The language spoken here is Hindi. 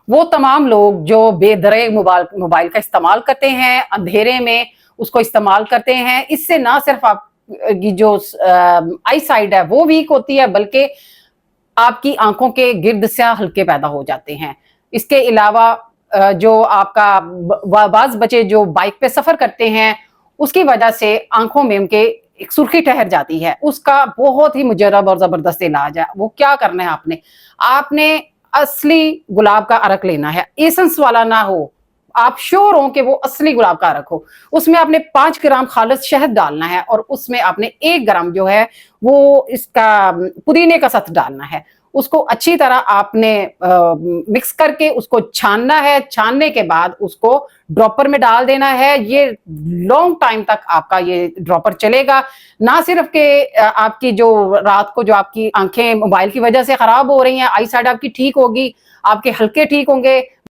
वो तमाम लोग जो बेदरे मोबाइल मोबाइल का इस्तेमाल करते हैं, अंधेरे में उसको इस्तेमाल करते हैं, इससे ना सिर्फ आप की जो आई साइड है वो वीक होती है, बल्कि आपकी आंखों के गिर्द स्याह हल्के पैदा हो जाते हैं। इसके अलावा जो आपका बाज बच्चे जो बाइक पे सफर करते हैं, उसकी वजह से आंखों में उनके एक सुर्खी ठहर जाती है। उसका बहुत ही मुजर्रब और जबरदस्त इलाज है। वो क्या करना है आपने? आपने असली गुलाब का अरक लेना है, एसेंस वाला ना हो। आप श्योर हो कि वो असली गुलाब का अरक हो। उसमें आपने 5 ग्राम खालिस शहद डालना है और उसमें आपने 1 ग्राम जो है वो इसका पुदीने का सत डालना है। उसको अच्छी तरह आपने मिक्स करके उसको छानना है। छानने के बाद उसको ड्रॉपर में डाल देना है। ये लॉन्ग टाइम तक आपका ये ड्रॉपर चलेगा। ना सिर्फ के आपकी जो रात को जो आपकी आंखें मोबाइल की वजह से खराब हो रही हैं, आई साइड आपकी ठीक होगी, आपके हल्के ठीक होंगे,